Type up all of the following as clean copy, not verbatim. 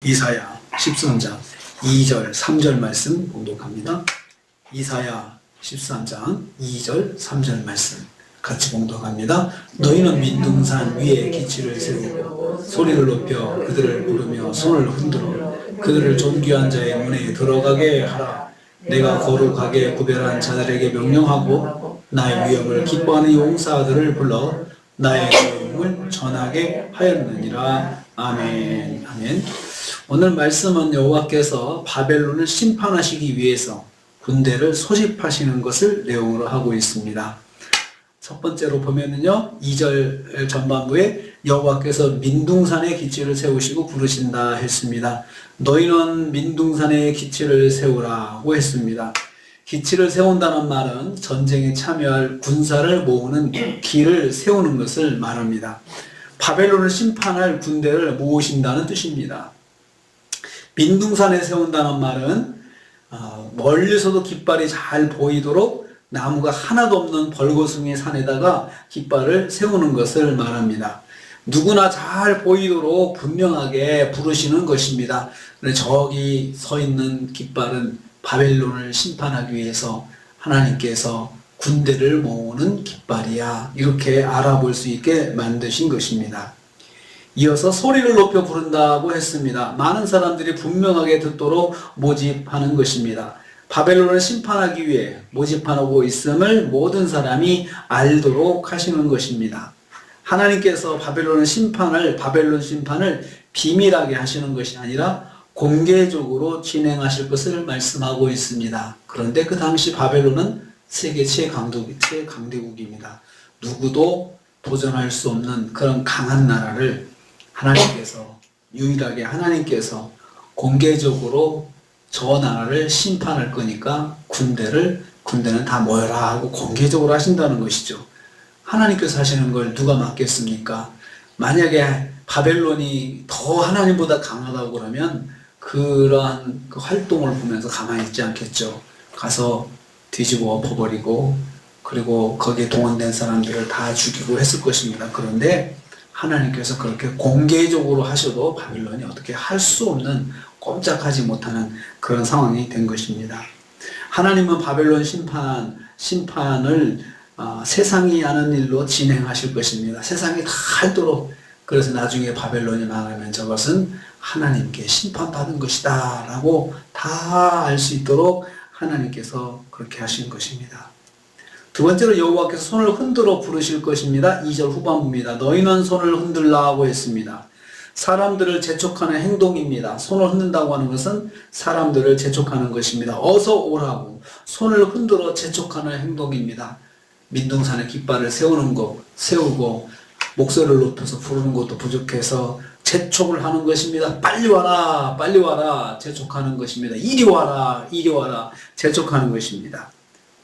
이사야 13장 2절 3절 말씀 봉독합니다. 이사야 13장 2절 3절 말씀 같이 봉독합니다. 너희는 민둥산 위에 기치를 세우고 소리를 높여 그들을 부르며 손을 흔들어 그들을 존귀한 자의 문에 들어가게 하라. 내가 거룩하게 구별한 자들에게 명령하고 나의 위엄을 기뻐하는 용사들을 불러 나의 소용을 전하게 하였느니라. 아멘. 아멘. 오늘 말씀은 여호와께서 바벨론을 심판하시기 위해서 군대를 소집하시는 것을 내용으로 하고 있습니다. 첫 번째로 보면은요, 2절 전반부에 여호와께서 민둥산에 기치를 세우시고 부르신다 했습니다. 너희는 민둥산에 기치를 세우라고 했습니다. 기치를 세운다는 말은 전쟁에 참여할 군사를 모으는 길을 세우는 것을 말합니다. 바벨론을 심판할 군대를 모으신다는 뜻입니다. 민둥산에 세운다는 말은 멀리서도 깃발이 잘 보이도록 나무가 하나도 없는 벌거숭이 산에다가 깃발을 세우는 것을 말합니다. 누구나 잘 보이도록 분명하게 부르시는 것입니다. 저기 서 있는 깃발은 바벨론을 심판하기 위해서 하나님께서 군대를 모으는 깃발이야, 이렇게 알아볼 수 있게 만드신 것입니다. 이어서 소리를 높여 부른다고 했습니다. 많은 사람들이 분명하게 듣도록 모집하는 것입니다. 바벨론을 심판하기 위해 모집하고 있음을 모든 사람이 알도록 하시는 것입니다. 하나님께서 바벨론 심판을 비밀하게 하시는 것이 아니라 공개적으로 진행하실 것을 말씀하고 있습니다. 그런데 그 당시 바벨론은 세계 최강대국입니다. 누구도 도전할 수 없는 그런 강한 나라를 유일하게 하나님께서 공개적으로 저 나라를 심판할 거니까 군대는 다 모여라 하고 공개적으로 하신다는 것이죠. 하나님께서 하시는 걸 누가 막겠습니까? 만약에 바벨론이 더 하나님보다 강하다고 그러면 그러한 그 활동을 보면서 가만히 있지 않겠죠. 가서 뒤집어 엎어버리고 그리고 거기에 동원된 사람들을 다 죽이고 했을 것입니다. 그런데 하나님께서 그렇게 공개적으로 하셔도 바벨론이 어떻게 할 수 없는, 꼼짝하지 못하는 그런 상황이 된 것입니다. 하나님은 바벨론 심판을 세상이 하는 일로 진행하실 것입니다. 세상이 다 알도록. 그래서 나중에 바벨론이 망하면 저것은 하나님께 심판받은 것이다 라고 다 알 수 있도록 하나님께서 그렇게 하신 것입니다. 두 번째로 여호와께서 손을 흔들어 부르실 것입니다. 2절 후반부입니다. 너희는 손을 흔들라고 했습니다. 사람들을 재촉하는 행동입니다. 손을 흔든다고 하는 것은 사람들을 재촉하는 것입니다. 어서 오라고 손을 흔들어 재촉하는 행동입니다. 민둥산에 깃발을 세우고 목소리를 높여서 부르는 것도 부족해서 재촉을 하는 것입니다. 빨리 와라, 빨리 와라, 재촉하는 것입니다. 이리 와라, 이리 와라, 재촉하는 것입니다.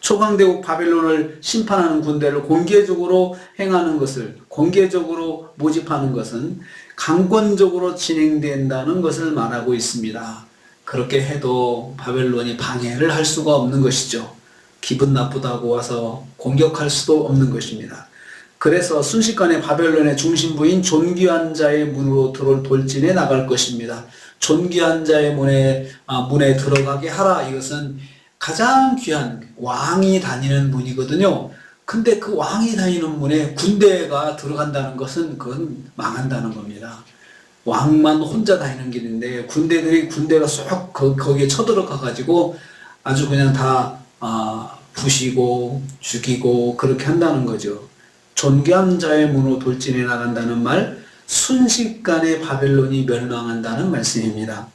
초강대국 바벨론을 심판하는 군대를 공개적으로 행하는 것을, 공개적으로 모집하는 것은 강권적으로 진행된다는 것을 말하고 있습니다. 그렇게 해도 바벨론이 방해를 할 수가 없는 것이죠. 기분 나쁘다고 와서 공격할 수도 없는 것입니다. 그래서 순식간에 바벨론의 중심부인 존귀한 자의 문으로 들어올 돌진해 나갈 것입니다. 존귀한 자의 문에 들어가게 하라. 이것은 가장 귀한 왕이 다니는 문이거든요. 근데 그 왕이 다니는 문에 군대가 들어간다는 것은 그건 망한다는 겁니다. 왕만 혼자 다니는 길인데 군대가 쏙 거기에 쳐들어가 가지고 아주 그냥 다 부시고 죽이고 그렇게 한다는 거죠. 존귀한 자의 문으로 돌진해 나간다는 말, 순식간에 바벨론이 멸망한다는 말씀입니다.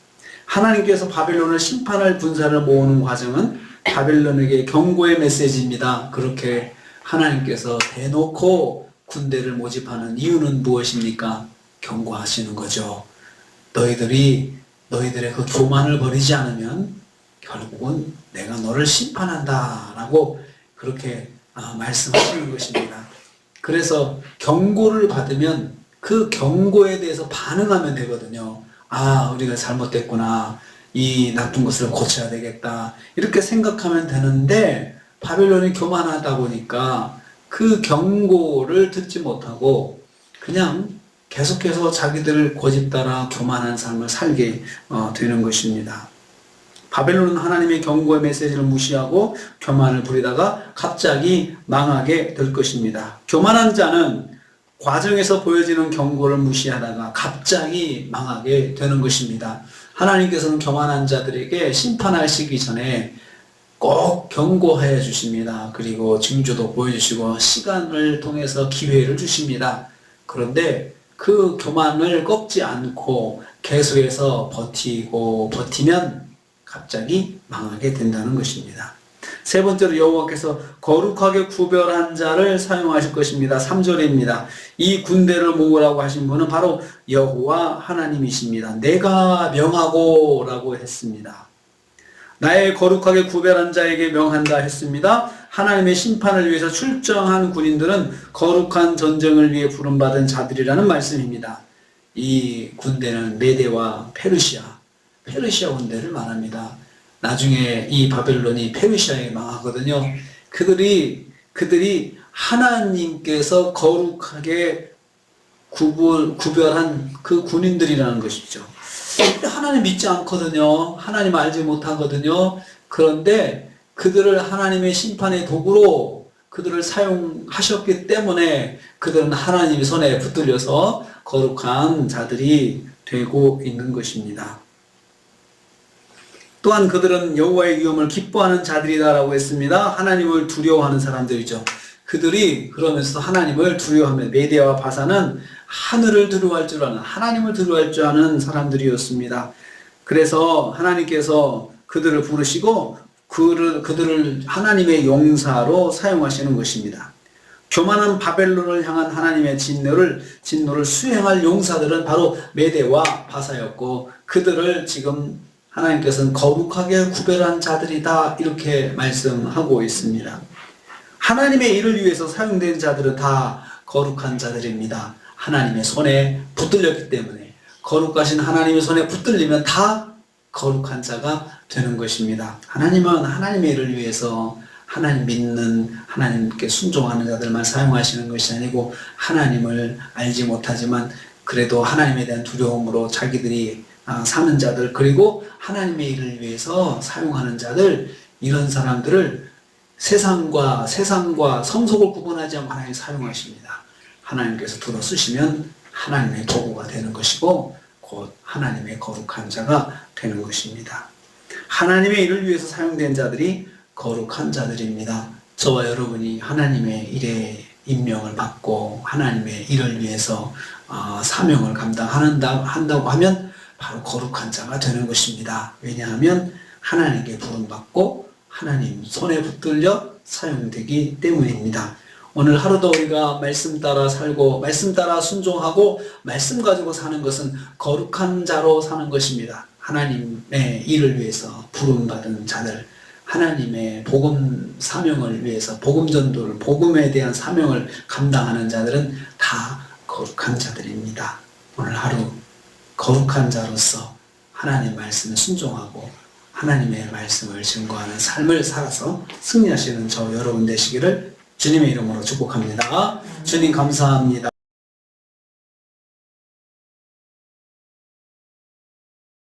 하나님께서 바벨론을 심판할 군사를 모으는 과정은 바벨론에게 경고의 메시지입니다. 그렇게 하나님께서 대놓고 군대를 모집하는 이유는 무엇입니까? 경고하시는 거죠. 너희들의 그 교만을 버리지 않으면 결국은 내가 너를 심판한다 라고 그렇게 말씀하시는 것입니다. 그래서 경고를 받으면 그 경고에 대해서 반응하면 되거든요. 우리가 잘못됐구나. 이 나쁜 것을 고쳐야 되겠다. 이렇게 생각하면 되는데 바벨론이 교만하다 보니까 그 경고를 듣지 못하고 그냥 계속해서 자기들 고집 따라 교만한 삶을 살게 되는 것입니다. 바벨론은 하나님의 경고의 메시지를 무시하고 교만을 부리다가 갑자기 망하게 될 것입니다. 교만한 자는 과정에서 보여지는 경고를 무시하다가 갑자기 망하게 되는 것입니다. 하나님께서는 교만한 자들에게 심판하시기 전에 꼭 경고하여 주십니다. 그리고 징조도 보여주시고 시간을 통해서 기회를 주십니다. 그런데 그 교만을 꺾지 않고 계속해서 버티면 갑자기 망하게 된다는 것입니다. 세 번째로 여호와께서 거룩하게 구별한 자를 사용하실 것입니다. 3절입니다. 이 군대를 모으라고 하신 분은 바로 여호와 하나님이십니다. 내가 명하고 라고 했습니다. 나의 거룩하게 구별한 자에게 명한다 했습니다. 하나님의 심판을 위해서 출정한 군인들은 거룩한 전쟁을 위해 부름받은 자들이라는 말씀입니다. 이 군대는 메대와 페르시아 군대를 말합니다. 나중에 이 바벨론이 페르시아에 망하거든요. 그들이 하나님께서 거룩하게 구별한 그 군인들이라는 것이죠. 하나님 믿지 않거든요. 하나님 알지 못하거든요. 그런데 그들을 하나님의 심판의 도구로 그들을 사용하셨기 때문에 그들은 하나님의 손에 붙들려서 거룩한 자들이 되고 있는 것입니다. 또한 그들은 여호와의 위엄을 기뻐하는 자들이다라고 했습니다. 하나님을 두려워하는 사람들이죠. 그들이 그러면서 하나님을 두려워하며 메대와 바사는 하늘을 두려워할 줄 아는 하나님을 두려워할 줄 아는 사람들이었습니다. 그래서 하나님께서 그들을 부르시고 그들을 하나님의 용사로 사용하시는 것입니다. 교만한 바벨론을 향한 하나님의 진노를 수행할 용사들은 바로 메대와 바사였고 그들을 지금 하나님께서는 거룩하게 구별한 자들이다 이렇게 말씀하고 있습니다. 하나님의 일을 위해서 사용된 자들은 다 거룩한 자들입니다. 하나님의 손에 붙들렸기 때문에 거룩하신 하나님의 손에 붙들리면 다 거룩한 자가 되는 것입니다. 하나님은 하나님의 일을 위해서 하나님 믿는 하나님께 순종하는 자들만 사용하시는 것이 아니고 하나님을 알지 못하지만 그래도 하나님에 대한 두려움으로 자기들이 사는 자들 그리고 하나님의 일을 위해서 사용하는 자들 이런 사람들을 세상과 성속을 구분하지 않고 하나님 사용하십니다. 하나님께서 들어 쓰시면 하나님의 도구가 되는 것이고 곧 하나님의 거룩한 자가 되는 것입니다. 하나님의 일을 위해서 사용된 자들이 거룩한 자들입니다. 저와 여러분이 하나님의 일에 임명을 받고 하나님의 일을 위해서 사명을 감당한다고 하면 바로 거룩한 자가 되는 것입니다. 왜냐하면 하나님께 부름받고 하나님 손에 붙들려 사용되기 때문입니다. 오늘 하루도 우리가 말씀 따라 살고 말씀 따라 순종하고 말씀 가지고 사는 것은 거룩한 자로 사는 것입니다. 하나님의 일을 위해서 부름받은 자들 하나님의 복음 사명을 위해서 복음 전도를 복음에 대한 사명을 감당하는 자들은 다 거룩한 자들입니다. 오늘 하루 거룩한 자로서 하나님 말씀에 순종하고 하나님의 말씀을 증거하는 삶을 살아서 승리하시는 저 여러분 되시기를 주님의 이름으로 축복합니다. 주님 감사합니다.